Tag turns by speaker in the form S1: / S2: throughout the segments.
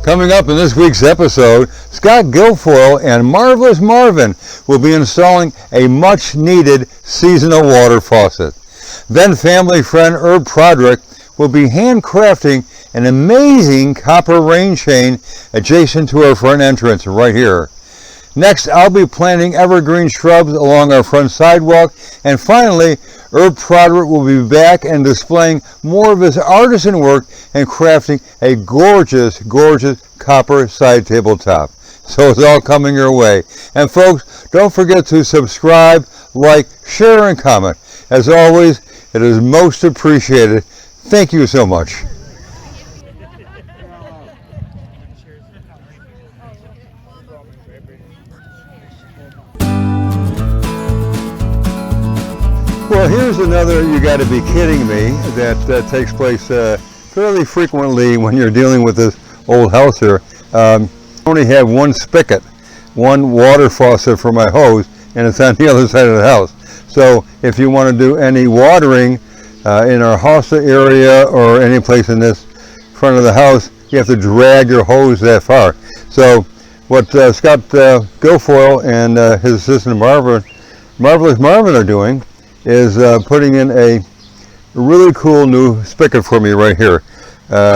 S1: Coming up in this week's episode, Scott Guilfoyle and Marvelous Marvin will be installing a much-needed seasonal water faucet. Then family friend Irv Prodrick will be handcrafting an amazing copper rain chain adjacent to our front entrance right here. Next, I'll be planting evergreen shrubs along our front sidewalk. And finally, Irv Prodrick will be back and displaying more of his artisan work and crafting a gorgeous, gorgeous copper side tabletop. So it's all coming your way. And folks, don't forget to subscribe, like, share, and comment. As always, it is most appreciated. Thank you so much. Well, here's another "you got to be kidding me" that takes place fairly frequently when you're dealing with this old house here. I only have one spigot, one water faucet for my hose, and it's on the other side of the house. So if you want to do any watering in our house area or any place in this front of the house, you have to drag your hose that far. So what Scott Guilfoyle and his assistant Marvelous Marvin are doing is putting in a really cool new spigot for me right here,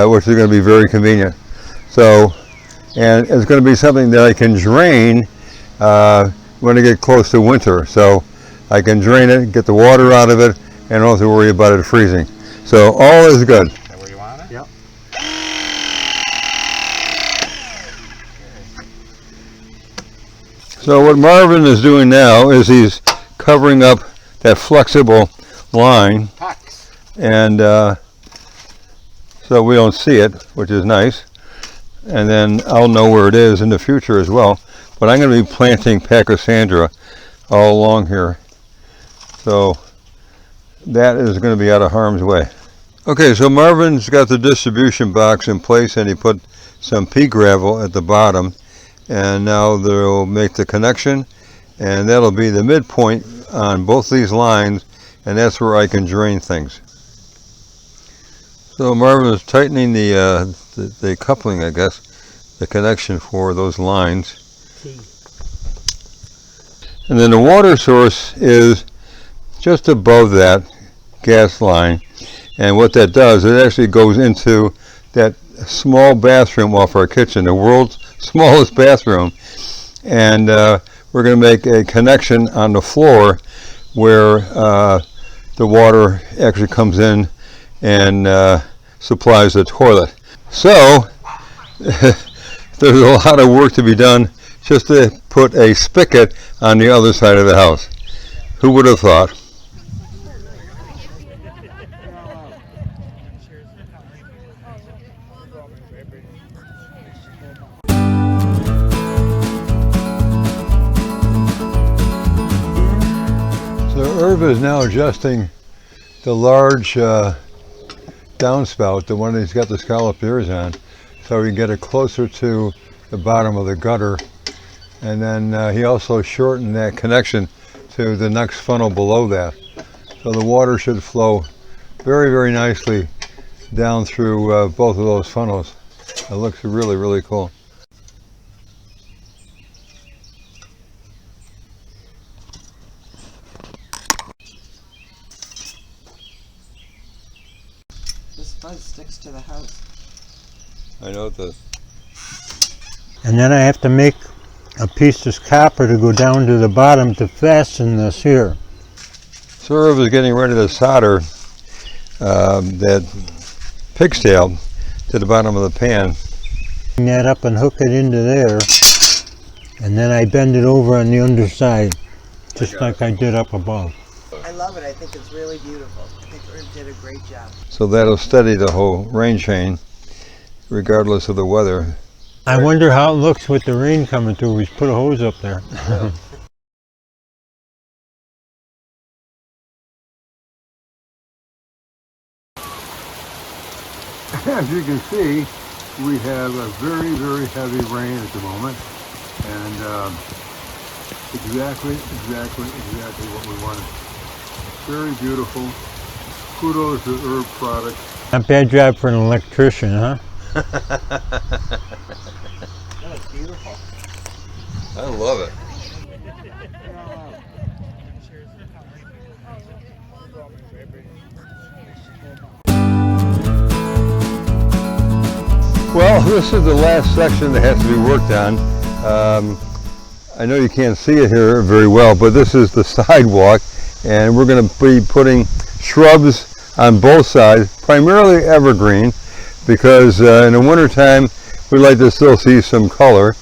S1: which is going to be very convenient. So, and it's going to be something that I can drain when I get close to winter. So I can drain it, get the water out of it, and don't have to worry about it freezing. So all is good.
S2: Is that where you want it?
S3: Yep.
S1: So what Marvin is doing now is he's covering up that flexible line, and so we don't see it, which is nice. And then I'll know where it is in the future as well. But I'm going to be planting Sandra all along here, so that is going to be out of harm's way. Okay, so Marvin's got the distribution box in place, and he put some pea gravel at the bottom, and now they'll make the connection, and that'll be the midpoint on both these lines, and that's where I can drain things. So Marvin is tightening the coupling, I guess, the connection for those lines. And then the water source is just above that gas line, and what that does, it actually goes into that small bathroom off our kitchen, the world's smallest bathroom, and we're going to make a connection on the floor where the water actually comes in and supplies the toilet. So there's a lot of work to be done just to put a spigot on the other side of the house. Who would have thought? Irv is now adjusting the large downspout, the one he's got the scalloped ears on, so we can get it closer to the bottom of the gutter. And then he also shortened that connection to the next funnel below that. So the water should flow very, very nicely down through both of those funnels. It looks really, really cool.
S4: This fuzz sticks to the house.
S1: I know it does.
S3: And then I have to make a piece of copper to go down to the bottom to fasten this here.
S1: So Irv is getting ready to solder that pig's tail to the bottom of the pan.
S3: Bring that up and hook it into there, and then I bend it over on the underside, just like I did up above.
S4: I love it. I think it's really beautiful. I think Irv did a great job.
S1: So that'll steady the whole rain chain, regardless of the weather.
S3: I wonder how it looks with the rain coming through. We put a hose up there.
S1: As you can see, we have a very, very heavy rain at the moment, and exactly what we wanted. Very beautiful. Kudos to Irv Prodrick.
S3: Not bad job for an electrician, huh?
S1: Well, this is the last section that has to be worked on. I know you can't see it here very well, but this is the sidewalk, and we're going to be putting shrubs on both sides, primarily evergreen, because in the wintertime we like to still see some color.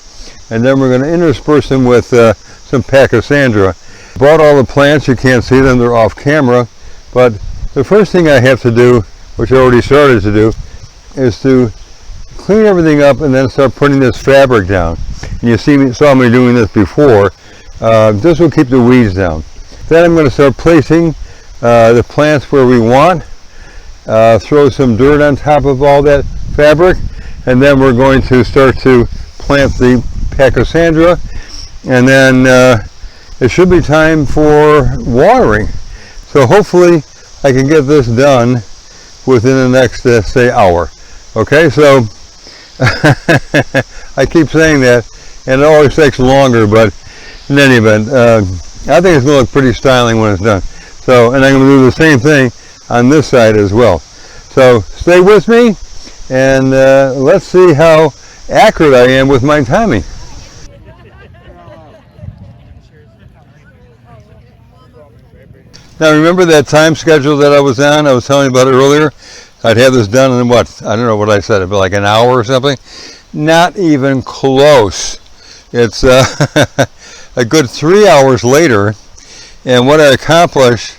S1: And then we're going to intersperse them with some Pachysandra. Bought all the plants, you can't see them, they're off camera, but the first thing I have to do, which I already started to do, is to clean everything up and then start putting this fabric down. And you saw me doing this before. This will keep the weeds down. Then I'm going to start placing the plants where we want, throw some dirt on top of all that fabric, and then we're going to start to plant the Pachysandra, and then it should be time for watering. So hopefully I can get this done within the next, say, hour. Okay, so I keep saying that, and it always takes longer, but in any event, I think it's going to look pretty styling when it's done. So, and I'm going to do the same thing on this side as well. So stay with me, and let's see how accurate I am with my timing. Now remember that time schedule that I was on? I was telling you about it earlier. I'd have this done in what? I don't know what I said, but like an hour or something. Not even close. It's a good 3 hours later, and what I accomplished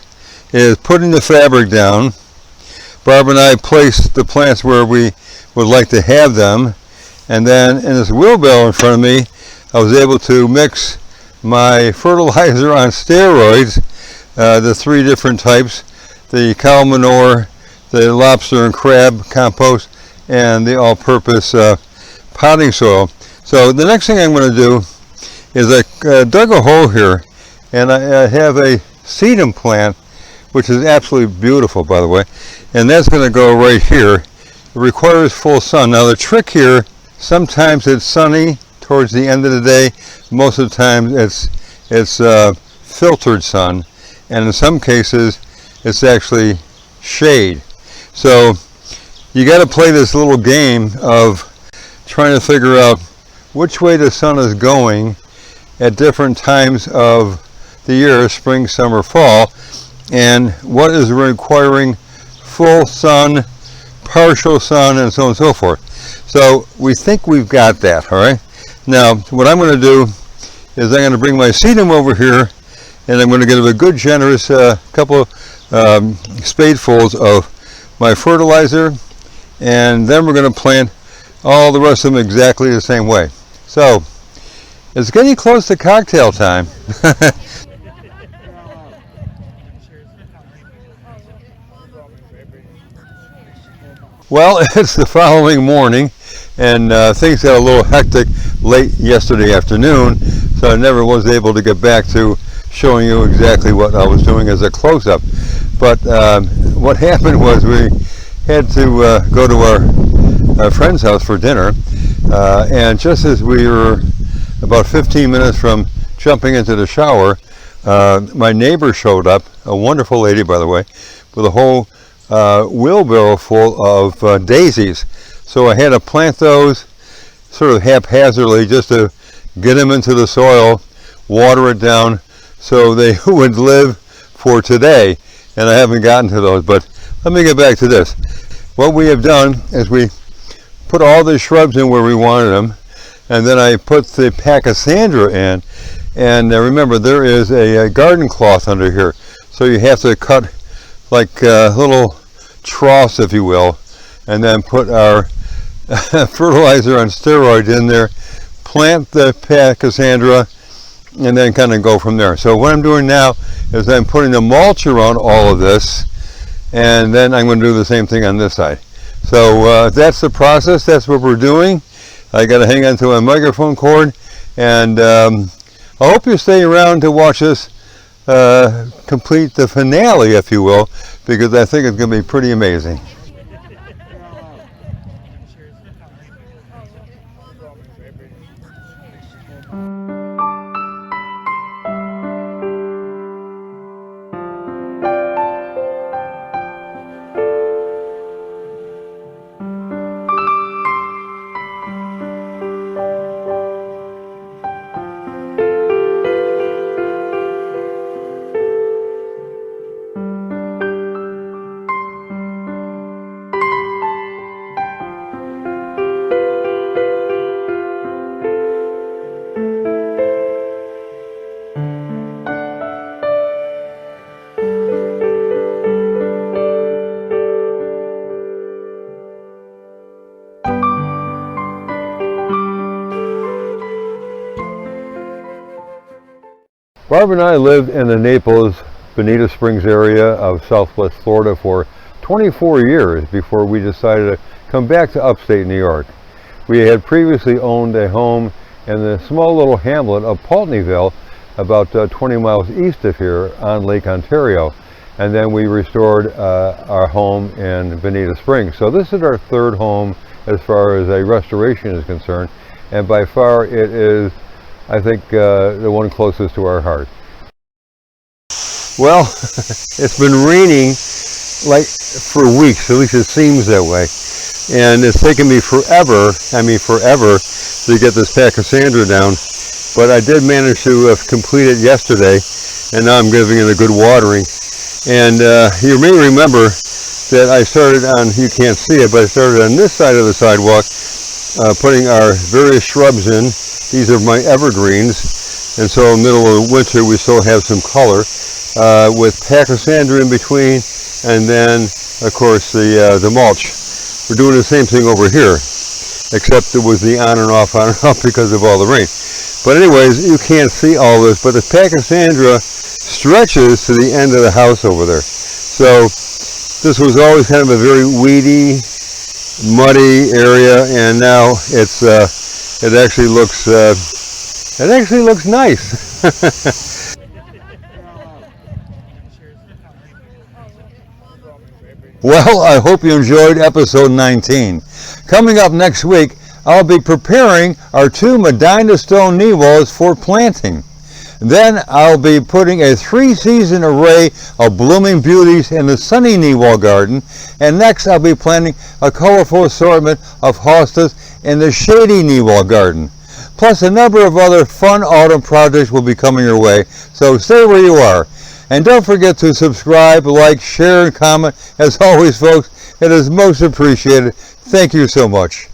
S1: is putting the fabric down. Barb and I placed the plants where we would like to have them, and then in this wheelbarrow in front of me, I was able to mix my fertilizer on steroids, the 3 different types, the cow manure, the lobster and crab compost, and the all-purpose potting soil. So the next thing I'm going to do is I dug a hole here, and I have a sedum plant, which is absolutely beautiful, by the way, and that's going to go right here. It requires full sun. Now the trick here, sometimes it's sunny towards the end of the day. Most of the time it's filtered sun, and in some cases it's actually shade. So you got to play this little game of trying to figure out which way the sun is going at different times of the year, spring, summer, fall, and what is requiring full sun, partial sun, and so on and so forth. So we think we've got that, all right? Now what I'm going to do is I'm going to bring my sedum over here, and I'm going to give a good generous couple spadefuls of my fertilizer, and then we're going to plant all the rest of them exactly the same way. So it's getting close to cocktail time. Well, it's the following morning, and things got a little hectic late yesterday afternoon, so I never was able to get back to showing you exactly what I was doing as a close-up. But what happened was we had to go to our friend's house for dinner, and just as we were about 15 minutes from jumping into the shower, my neighbor showed up, a wonderful lady, by the way, with a whole wheelbarrow full of daisies. So I had to plant those sort of haphazardly just to get them into the soil, water it down, so they would live for today. And I haven't gotten to those, but let me get back to this. What we have done is we put all the shrubs in where we wanted them, and then I put the Pachysandra in, and remember there is a garden cloth under here, so you have to cut like little troughs, if you will, and then put our fertilizer on steroids in there, plant the Pachysandra, and then kind of go from there. So what I'm doing now is I'm putting the mulch around all of this, and then I'm going to do the same thing on this side. So that's the process. That's what we're doing. I got to hang on to my microphone cord, and I hope you stay around to watch us complete the finale, if you will, because I think it's going to be pretty amazing. Barb and I lived in the Naples, Bonita Springs area of Southwest Florida for 24 years before we decided to come back to upstate New York. We had previously owned a home in the small little hamlet of Pulteneyville, about 20 miles east of here on Lake Ontario. And then we restored our home in Bonita Springs. So this is our third home as far as a restoration is concerned. And by far it is, I think, the one closest to our heart. Well, it's been raining like for weeks, at least it seems that way. And it's taken me forever to get this pack of Sandra down. But I did manage to complete it yesterday, and now I'm giving it a good watering. And you may remember that I started on, you can't see it, but I started on this side of the sidewalk, putting our various shrubs in. These are my evergreens, and so in the middle of winter we still have some color, with pachysandra in between, and then of course the mulch. We're doing the same thing over here, except it was the on and off because of all the rain. But anyways, you can't see all this, but the pachysandra stretches to the end of the house over there. So this was always kind of a very weedy, muddy area, and now it's it actually looks nice. Well, I hope you enjoyed episode 19. Coming up next week, I'll be preparing our 2 Medina stone knee walls for planting. Then I'll be putting a 3-season array of blooming beauties in the sunny knee wall garden. And next I'll be planting a colorful assortment of hostas in the shady knee wall garden. Plus a number of other fun autumn projects will be coming your way, so stay where you are. And don't forget to subscribe, like, share, and comment. As always, folks, it is most appreciated. Thank you so much.